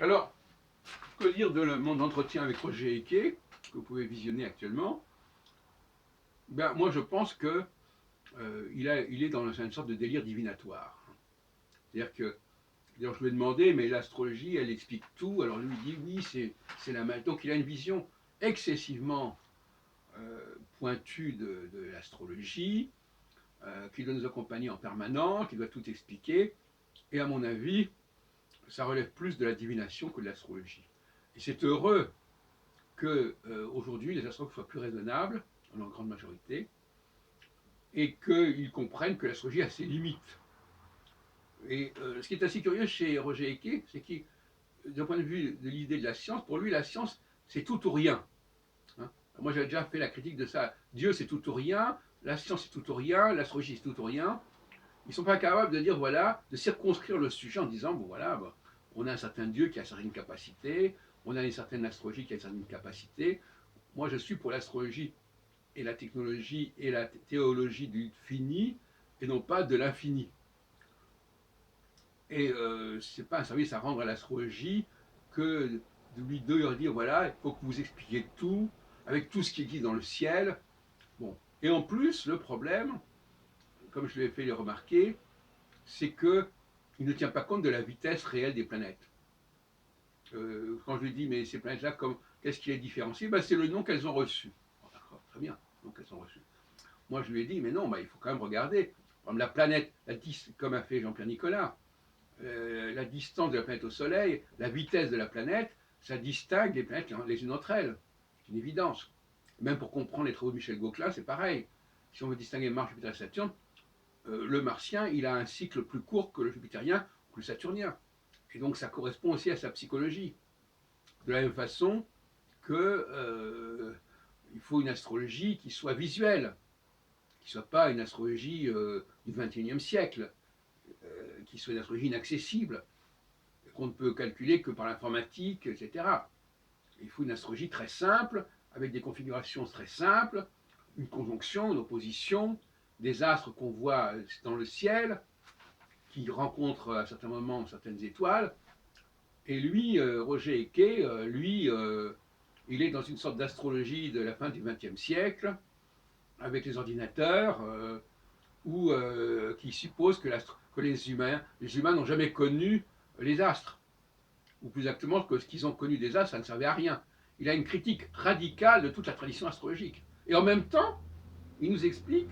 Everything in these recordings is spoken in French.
Alors, que dire de mon entretien avec Roger Eke, que vous pouvez visionner actuellement? Ben, moi, je pense que il est dans une sorte de délire divinatoire. C'est-à-dire que, d'ailleurs, je lui ai demandé, mais l'astrologie, elle explique tout. Alors lui, il dit oui, c'est la magie. Donc, il a une vision excessivement pointue de l'astrologie, qui doit nous accompagner en permanence, qui doit tout expliquer. Et à mon avis, ça relève plus de la divination que de l'astrologie. Et c'est heureux que aujourd'hui les astrologues soient plus raisonnables, en leur grande majorité, et qu'ils comprennent que l'astrologie a ses limites. Et ce qui est assez curieux chez Roger Eke, c'est qu'il, d'un point de vue de l'idée de la science, pour lui la science c'est tout ou rien. Hein. Moi j'avais déjà fait la critique de ça. Dieu c'est tout ou rien, la science c'est tout ou rien, l'astrologie c'est tout ou rien. Ils ne sont pas capables de dire voilà, de circonscrire le sujet en disant bon voilà, bon, on a un certain Dieu qui a certaines capacités, on a une certaine astrologie qui a certaines capacités. Moi je suis pour l'astrologie et la technologie et la théologie du fini et non pas de l'infini. Et c'est pas un service à rendre à l'astrologie que de lui dire voilà, il faut que vous expliquiez tout, avec tout ce qui existe dans le ciel. Bon. Et en plus, le problème, comme je l'ai fait le remarquer, c'est qu'il ne tient pas compte de la vitesse réelle des planètes. Quand je lui dis mais ces planètes-là, qu'est-ce qui les différencie? Ben, c'est le nom qu'elles ont reçu. Bon, d'accord, très bien, le nom qu'elles ont reçu. Moi, je lui ai dit, mais non, bah, il faut quand même regarder. Comme la planète, comme a fait Jean-Pierre Nicolas, la distance de la planète au Soleil, la vitesse de la planète, ça distingue les planètes les unes entre elles. C'est une évidence. Même pour comprendre les travaux de Michel Gauquelin, c'est pareil. Si on veut distinguer Mars, Jupiter et Saturne, le martien, il a un cycle plus court que le jupitérien ou le saturnien. Et donc ça correspond aussi à sa psychologie. De la même façon que il faut une astrologie qui soit visuelle, qui ne soit pas une astrologie du XXIe siècle, qui soit une astrologie inaccessible, qu'on ne peut calculer que par l'informatique, etc. Il faut une astrologie très simple, avec des configurations très simples, une conjonction, une opposition, des astres qu'on voit dans le ciel, qui rencontrent à certains moments certaines étoiles. Et lui, Roger Eke, il est dans une sorte d'astrologie de la fin du XXe siècle, avec les ordinateurs, qui suppose que les humains n'ont jamais connu les astres. Ou plus exactement, que ce qu'ils ont connu des astres, ça ne servait à rien. Il a une critique radicale de toute la tradition astrologique. Et en même temps, il nous explique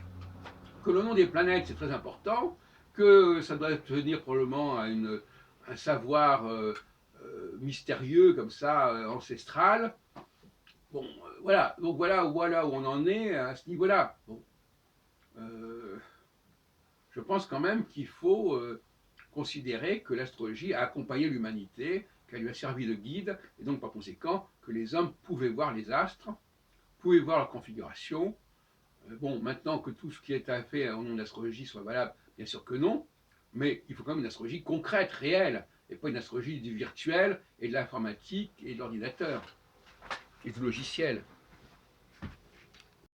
que le nom des planètes, c'est très important, que ça doit tenir probablement à un savoir mystérieux, comme ça, ancestral. Bon, voilà. Donc voilà où on en est à ce niveau-là. Bon. Je pense quand même qu'il faut considérer que l'astrologie a accompagné l'humanité, qu'elle lui a servi de guide, et donc par conséquent que les hommes pouvaient voir les astres, pouvaient voir leur configuration. Bon, maintenant que tout ce qui est à fait au nom de l'astrologie soit valable, bien sûr que non, mais il faut quand même une astrologie concrète, réelle, et pas une astrologie du virtuel et de l'informatique et de l'ordinateur et du logiciel.